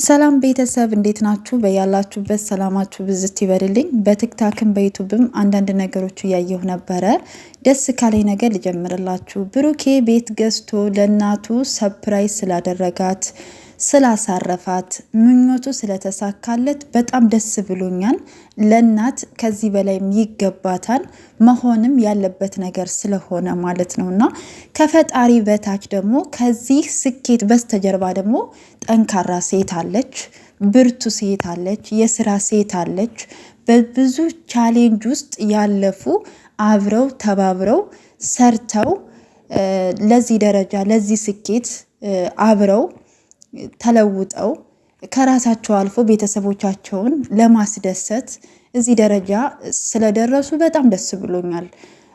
ሰላም ቤተሰብ እንዴት ናችሁ? በያላችሁበት ሰላማችሁ ብዝት ይበልልኝ። በቲክታክም በዩቲዩብም አንዳንድ ነገሮች እያየሁ ነበረ። ደስ ካለኝ ነገር ልጀምርላችሁ። ብሩኬ ቤት ገዝቶ ለእናቱ ሰርፕራይዝ ስላደረጋት ስላሳረፋት ምኞቱ ስለተሳካለት በጣም ደስ ብሎኛል። ለእናት ከዚህ በላይም ይገባታል መሆንም ያለበት ነገር ስለሆነ ማለት ነው። እና ከፈጣሪ በታች ደግሞ ከዚህ ስኬት በስተጀርባ ደግሞ ጠንካራ ሴት አለች፣ ብርቱ ሴት አለች፣ የስራ ሴት አለች። በብዙ ቻሌንጅ ውስጥ ያለፉ አብረው ተባብረው ሰርተው ለዚህ ደረጃ ለዚህ ስኬት አብረው ተለውጠው ከራሳቸው አልፎ ቤተሰቦቻቸውን ለማስደሰት እዚህ ደረጃ ስለደረሱ በጣም ደስ ብሎኛል።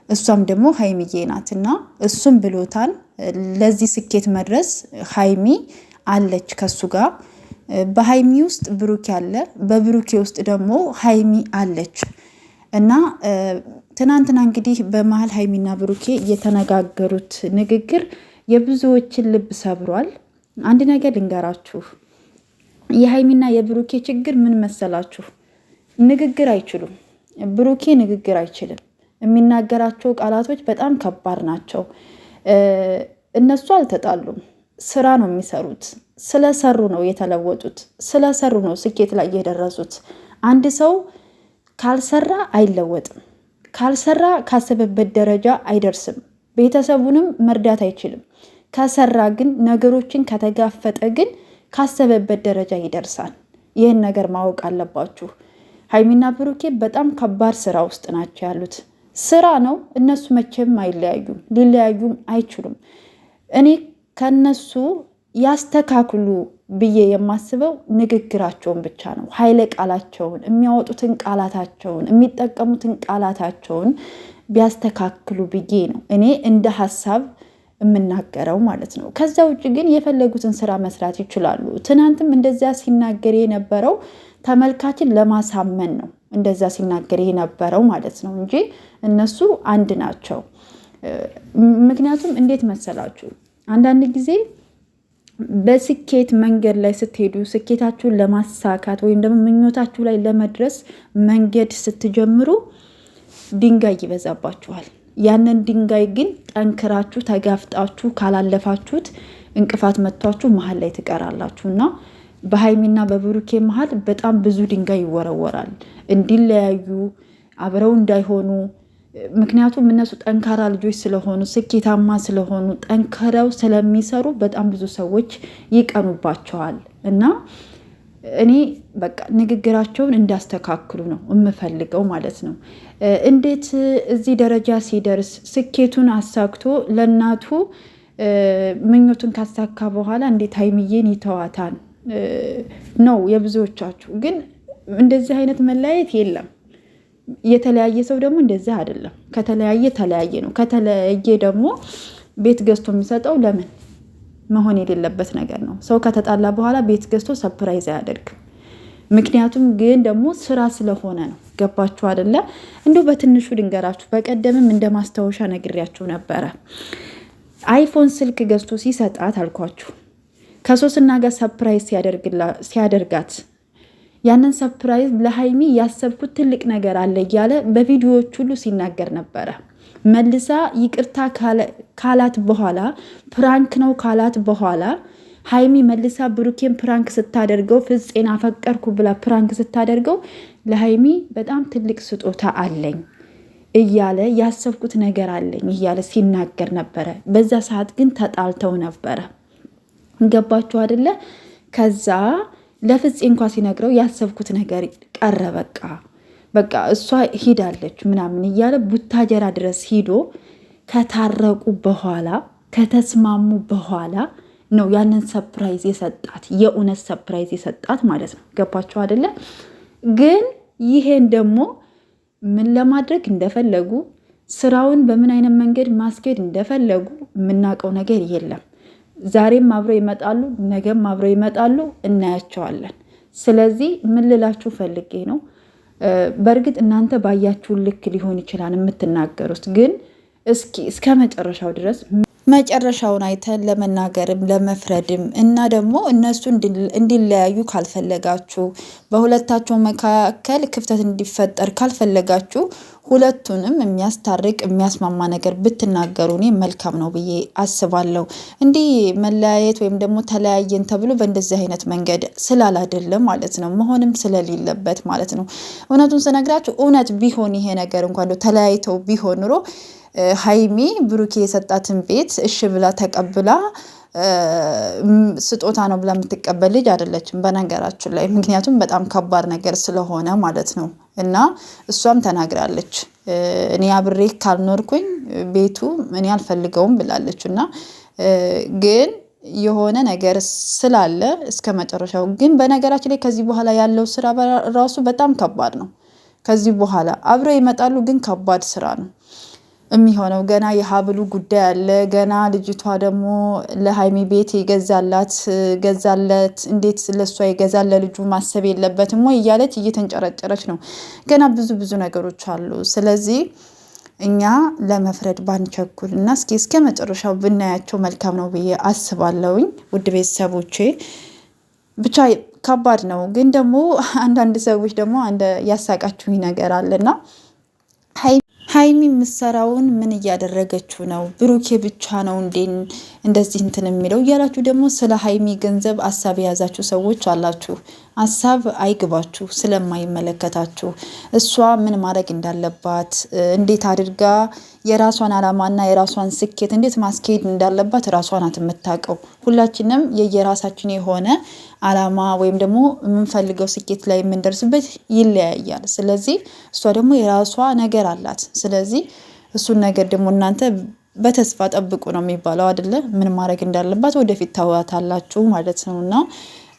እሷም ደግሞ ሀይሚዬ ናትና እሱም ብሎታል። ለዚህ ስኬት መድረስ ሀይሚ አለች ከሱ ጋር። በሀይሚ ውስጥ ብሩኬ አለ፣ በብሩኬ ውስጥ ደግሞ ሀይሚ አለች እና ትናንትና እንግዲህ በመሀል ሀይሚና ብሩኬ የተነጋገሩት ንግግር የብዙዎችን ልብ ሰብሯል። አንድ ነገር ልንገራችሁ፣ የሀይሚና የብሩኬ ችግር ምን መሰላችሁ? ንግግር አይችሉም። ብሩኬ ንግግር አይችልም። የሚናገራቸው ቃላቶች በጣም ከባድ ናቸው። እነሱ አልተጣሉም፣ ስራ ነው የሚሰሩት። ስለሰሩ ነው የተለወጡት፣ ስለሰሩ ነው ስኬት ላይ የደረሱት። አንድ ሰው ካልሰራ አይለወጥም። ካልሰራ ካሰበበት ደረጃ አይደርስም። ቤተሰቡንም መርዳት አይችልም። ከሰራ ግን ነገሮችን ከተጋፈጠ ግን ካሰበበት ደረጃ ይደርሳል። ይህን ነገር ማወቅ አለባችሁ። ሀይሚና ብሩኬ በጣም ከባድ ስራ ውስጥ ናቸው ያሉት። ስራ ነው። እነሱ መቼም አይለያዩም፣ ሊለያዩም አይችሉም። እኔ ከነሱ ያስተካክሉ ብዬ የማስበው ንግግራቸውን ብቻ ነው። ኃይለ ቃላቸውን፣ የሚያወጡትን ቃላታቸውን፣ የሚጠቀሙትን ቃላታቸውን ቢያስተካክሉ ብዬ ነው እኔ እንደ ሀሳብ የምናገረው ማለት ነው። ከዛ ውጭ ግን የፈለጉትን ስራ መስራት ይችላሉ። ትናንትም እንደዚያ ሲናገር የነበረው ተመልካችን ለማሳመን ነው እንደዛ ሲናገር የነበረው ማለት ነው እንጂ እነሱ አንድ ናቸው። ምክንያቱም እንዴት መሰላችሁ፣ አንዳንድ ጊዜ በስኬት መንገድ ላይ ስትሄዱ ስኬታችሁን ለማሳካት ወይም ደግሞ ምኞታችሁ ላይ ለመድረስ መንገድ ስትጀምሩ ድንጋይ ይበዛባችኋል። ያንን ድንጋይ ግን ጠንክራችሁ ተጋፍጣችሁ ካላለፋችሁት እንቅፋት መጥቷችሁ መሀል ላይ ትቀራላችሁ እና በሀይሚና በብሩኬ መሀል በጣም ብዙ ድንጋይ ይወረወራል እንዲለያዩ፣ አብረው እንዳይሆኑ። ምክንያቱም እነሱ ጠንካራ ልጆች ስለሆኑ፣ ስኬታማ ስለሆኑ፣ ጠንክረው ስለሚሰሩ በጣም ብዙ ሰዎች ይቀኑባቸዋል እና እኔ በቃ ንግግራቸውን እንዳስተካክሉ ነው የምፈልገው ማለት ነው። እንዴት እዚህ ደረጃ ሲደርስ ስኬቱን አሳክቶ ለእናቱ ምኞቱን ካሳካ በኋላ እንዴት ሀይሚዬን ይተዋታል ነው የብዙዎቻችሁ። ግን እንደዚህ አይነት መለያየት የለም። የተለያየ ሰው ደግሞ እንደዚህ አይደለም። ከተለያየ ተለያየ ነው። ከተለያየ ደግሞ ቤት ገዝቶ የሚሰጠው ለምን መሆን የሌለበት ነገር ነው። ሰው ከተጣላ በኋላ ቤት ገዝቶ ሰርፕራይዝ አያደርግም። ምክንያቱም ግን ደግሞ ስራ ስለሆነ ነው። ገባችሁ አይደለ? እንዲሁ በትንሹ ድንገራችሁ፣ በቀደምም እንደ ማስታወሻ ነግሬያችሁ ነበረ። አይፎን ስልክ ገዝቶ ሲሰጣት አልኳችሁ ከሶስና ጋር ሰርፕራይዝ ሲያደርጋት ያንን ሰርፕራይዝ ለሀይሚ ያሰብኩት ትልቅ ነገር አለ እያለ በቪዲዮዎች ሁሉ ሲናገር ነበረ። መልሳ ይቅርታ ካላት በኋላ ፕራንክ ነው ካላት በኋላ ሀይሚ መልሳ ብሩኬን ፕራንክ ስታደርገው ፍፄን አፈቀርኩ ብላ ፕራንክ ስታደርገው ለሀይሚ በጣም ትልቅ ስጦታ አለኝ እያለ ያሰብኩት ነገር አለኝ እያለ ሲናገር ነበረ። በዛ ሰዓት ግን ተጣልተው ነበረ። ገባችሁ አይደለ? ከዛ ለፍፄ እንኳ ሲነግረው ያሰብኩት ነገር ቀረ፣ በቃ እሷ ሂዳለች ምናምን እያለ ቡታጀራ ድረስ ሂዶ ከታረቁ በኋላ ከተስማሙ በኋላ ነው ያንን ሰርፕራይዝ የሰጣት፣ የእውነት ሰርፕራይዝ የሰጣት ማለት ነው። ገባችሁ አይደለ? ግን ይሄን ደግሞ ምን ለማድረግ እንደፈለጉ፣ ስራውን በምን አይነት መንገድ ማስኬድ እንደፈለጉ የምናውቀው ነገር የለም። ዛሬም አብረው ይመጣሉ፣ ነገም አብረው ይመጣሉ፣ እናያቸዋለን። ስለዚህ ምን ልላችሁ ፈልጌ ነው፣ በእርግጥ እናንተ ባያችሁን ልክ ሊሆን ይችላል የምትናገሩት፣ ግን እስኪ እስከ መጨረሻው ድረስ መጨረሻውን አይተን ለመናገርም ለመፍረድም እና ደግሞ እነሱ እንዲለያዩ ካልፈለጋችሁ በሁለታቸው መካከል ክፍተት እንዲፈጠር ካልፈለጋችሁ ሁለቱንም የሚያስታርቅ የሚያስማማ ነገር ብትናገሩ እኔ መልካም ነው ብዬ አስባለሁ። እንዲህ መለያየት ወይም ደግሞ ተለያየን ተብሎ በእንደዚህ አይነት መንገድ ስላላደለም ማለት ነው መሆንም ስለሌለበት ማለት ነው። እውነቱን ስነግራችሁ እውነት ቢሆን ይሄ ነገር እንኳን ተለያይተው ቢሆን ኑሮ ሀይሚ ብሩኬ የሰጣትን ቤት እሺ ብላ ተቀብላ ስጦታ ነው ብላ የምትቀበል ልጅ አይደለችም በነገራችን ላይ። ምክንያቱም በጣም ከባድ ነገር ስለሆነ ማለት ነው። እና እሷም ተናግራለች እኔ አብሬ ካልኖርኩኝ ቤቱ እኔ አልፈልገውም ብላለች። እና ግን የሆነ ነገር ስላለ እስከ መጨረሻው ግን በነገራችን ላይ ከዚህ በኋላ ያለው ስራ ራሱ በጣም ከባድ ነው። ከዚህ በኋላ አብረው ይመጣሉ ግን ከባድ ስራ ነው የሚሆነው። ገና የሀብሉ ጉዳይ አለ። ገና ልጅቷ ደግሞ ለሀይሚ ቤት ገዛለት እንዴት ለሷ ይገዛል ለልጁ ማሰብ የለበትም ወይ እያለች እየተንጨረጨረች ነው። ገና ብዙ ብዙ ነገሮች አሉ። ስለዚህ እኛ ለመፍረድ ባንቸኩል እና እስከ መጨረሻው ብናያቸው መልካም ነው ብዬ አስባለሁኝ። ውድ ቤተሰቦቼ ብቻ ከባድ ነው። ግን ደግሞ አንዳንድ ሰዎች ደግሞ ያሳቃችሁኝ ነገር አለና ሀይሚ ምሰራውን ምን እያደረገችው ነው? ብሩኬ ብቻ ነው እንደዚህ እንትን የሚለው እያላችሁ ደግሞ ስለ ሀይሚ ገንዘብ አሳብ የያዛችሁ ሰዎች አላችሁ። ሀሳብ አይግባችሁ ስለማይመለከታችሁ። እሷ ምን ማድረግ እንዳለባት እንዴት አድርጋ የራሷን አላማና የራሷን ስኬት እንዴት ማስኬድ እንዳለባት ራሷ ናት የምታውቀው። ሁላችንም የየራሳችን የሆነ አላማ ወይም ደግሞ የምንፈልገው ስኬት ላይ የምንደርስበት ይለያያል። ስለዚህ እሷ ደግሞ የራሷ ነገር አላት። ስለዚህ እሱን ነገር ደግሞ እናንተ በተስፋ ጠብቁ ነው የሚባለው አይደለ? ምን ማድረግ እንዳለባት ወደፊት ታዋታላችሁ ማለት ነውና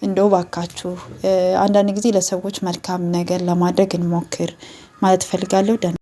እንደው ባካችሁ አንዳንድ ጊዜ ለሰዎች መልካም ነገር ለማድረግ እንሞክር ማለት ፈልጋለሁ።